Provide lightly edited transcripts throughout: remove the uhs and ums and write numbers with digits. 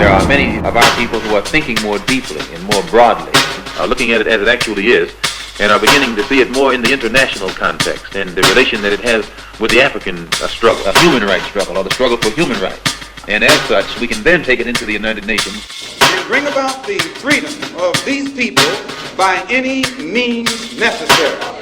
there are many of our people who are thinking more deeply and more broadly, looking at it as it actually is, and are beginning to see it more in the international context and the relation that it has with the African struggle, a human rights struggle, or the struggle for human rights. And as such, we can then take it into the United Nations. And bring about the freedom of these people by any means necessary.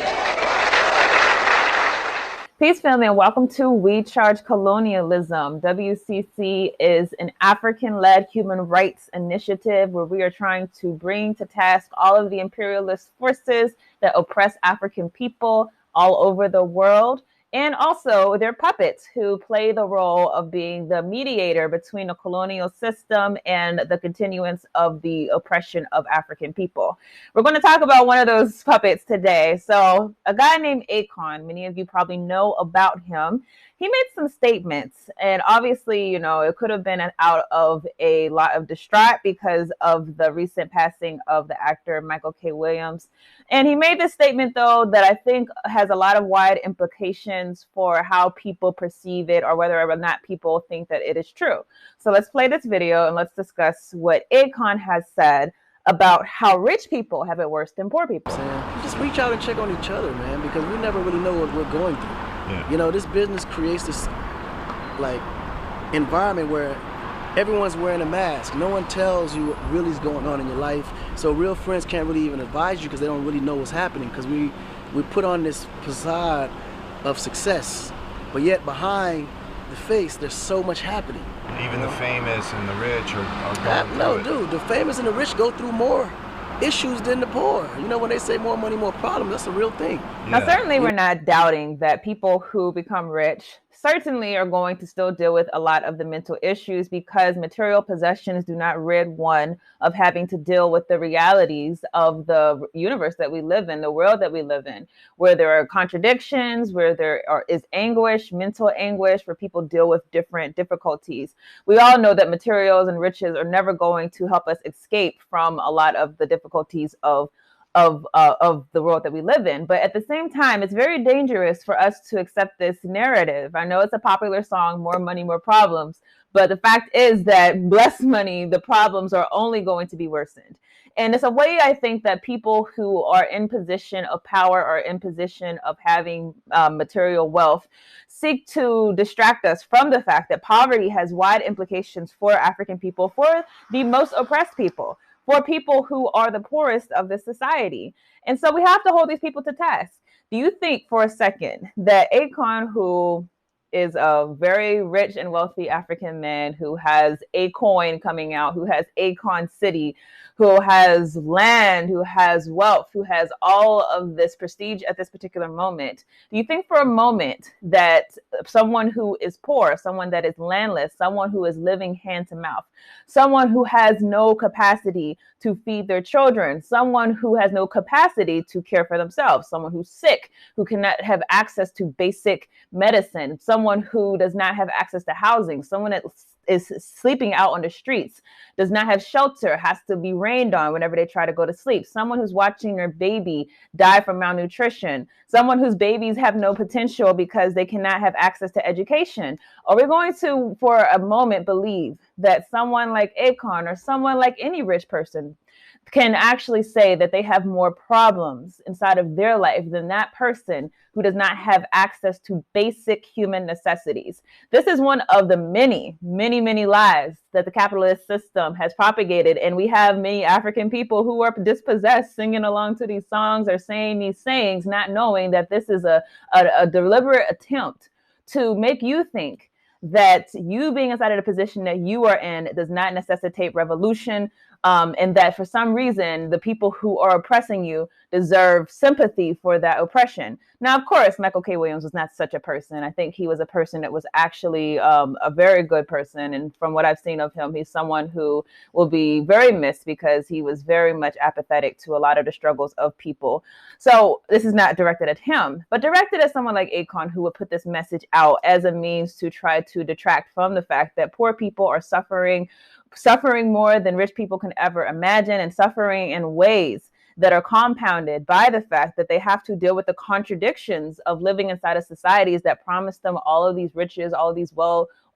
Peace, family, and welcome to We Charge Colonialism. WCC is an African-led human rights initiative where we are trying to bring to task all of the imperialist forces that oppress African people all over the world, and also their puppets who play the role of being the mediator between the colonial system and the continuance of the oppression of African people. We're going to talk about one of those puppets today. So a guy named Akon, many of you probably know about him. He made some statements, and obviously, you know, it could have been out of a lot of distraught because of the recent passing of the actor Michael K. Williams. And he made this statement, though, that I think has a lot of wide implications for how people perceive it or whether or not people think that it is true. So let's play this video and let's discuss what Akon has said about how rich people have it worse than poor people. Just reach out and check on each other, man, because we never really know what we're going through. Yeah. You know, this business creates this like environment where everyone's wearing a mask. No one tells you what really is going on in your life. So real friends can't really even advise you because they don't really know what's happening, because we put on this facade of success, but yet behind the face there's so much happening. Even the famous and the rich are going through it. Dude, the famous and the rich go through more issues than the poor. You know, when they say more money, more problems, that's a real thing. Yeah. Now, certainly we're not doubting that people who become rich certainly are going to still deal with a lot of the mental issues, because material possessions do not rid one of having to deal with the realities of the universe that we live in, the world that we live in, where there are contradictions, where is anguish, mental anguish, where people deal with different difficulties. We all know that materials and riches are never going to help us escape from a lot of the difficulties of the world that we live in. But at the same time, it's very dangerous for us to accept this narrative. I know it's a popular song, more money, more problems, but the fact is that less money, the problems are only going to be worsened. And it's a way, I think, that people who are in position of power or in position of having material wealth seek to distract us from the fact that poverty has wide implications for African people, for the most oppressed people, for people who are the poorest of this society. And so we have to hold these people to task. Do you think for a second that Akon, who is a very rich and wealthy African man who has a coin coming out, who has Akon City, who has land, who has wealth, who has all of this prestige at this particular moment, do you think for a moment that someone who is poor, someone that is landless, someone who is living hand to mouth, someone who has no capacity to feed their children, someone who has no capacity to care for themselves, someone who's sick, who cannot have access to basic medicine, someone who does not have access to housing, someone that is sleeping out on the streets, does not have shelter, has to be rained on whenever they try to go to sleep, someone who's watching their baby die from malnutrition, someone whose babies have no potential because they cannot have access to education? Are we going to, for a moment, believe that someone like Akon or someone like any rich person can actually say that they have more problems inside of their life than that person who does not have access to basic human necessities? This is one of the many, many, many lies that the capitalist system has propagated. And we have many African people who are dispossessed singing along to these songs or saying these sayings, not knowing that this is a deliberate attempt to make you think that you being inside of the position that you are in does not necessitate revolution, and that for some reason, the people who are oppressing you deserve sympathy for that oppression. Now, of course, Michael K. Williams was not such a person. I think he was a person that was actually a very good person. And from what I've seen of him, he's someone who will be very missed because he was very much apathetic to a lot of the struggles of people. So this is not directed at him, but directed at someone like Akon, who would put this message out as a means to try to detract from the fact that poor people are suffering more than rich people can ever imagine, and suffering in ways that are compounded by the fact that they have to deal with the contradictions of living inside of societies that promise them all of these riches, all of these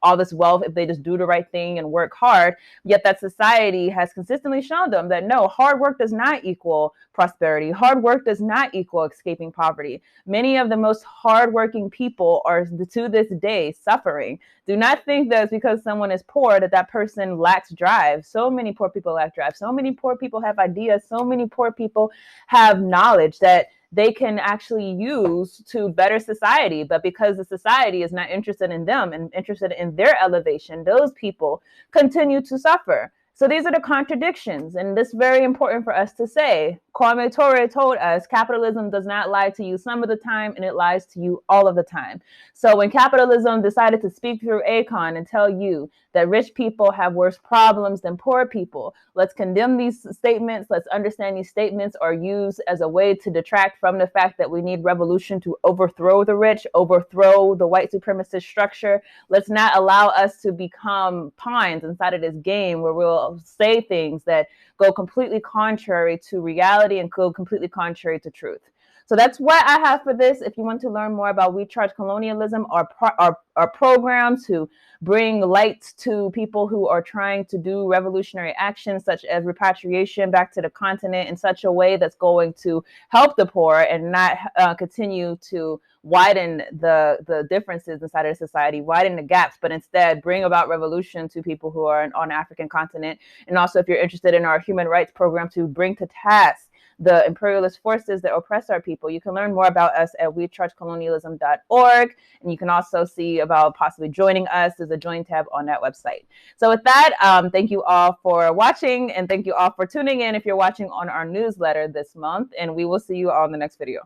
all this wealth if they just do the right thing and work hard. Yet that society has consistently shown them that no, hard work does not equal prosperity. Hard work does not equal escaping poverty. Many of the most hardworking people are to this day suffering. Do not think that because someone is poor that person lacks drive. So many poor people lack drive. So many poor people have ideas. So many poor people have knowledge that they can actually use to better society. But because the society is not interested in them and interested in their elevation, those people continue to suffer. So these are the contradictions, and this is very important for us to say. Kwame Ture told us capitalism does not lie to you some of the time, and it lies to you all of the time. So when capitalism decided to speak through Akon and tell you that rich people have worse problems than poor people, let's condemn these statements. Let's understand these statements are used as a way to detract from the fact that we need revolution to overthrow the rich, overthrow the white supremacist structure. Let's not allow us to become pawns inside of this game where we'll say things that go completely contrary to reality and go completely contrary to truth. So that's what I have for this. If you want to learn more about We Charge Colonialism, our program to bring light to people who are trying to do revolutionary actions such as repatriation back to the continent in such a way that's going to help the poor and not continue to widen the differences inside of society, widen the gaps, but instead bring about revolution to people who are on the African continent. And also, if you're interested in our human rights program to bring to task the imperialist forces that oppress our people, you can learn more about us at wechargecolonialism.org. And you can also see about possibly joining us. There's a join tab on that website. So with that, thank you all for watching, and thank you all for tuning in if you're watching on our newsletter this month. And we will see you all in the next video.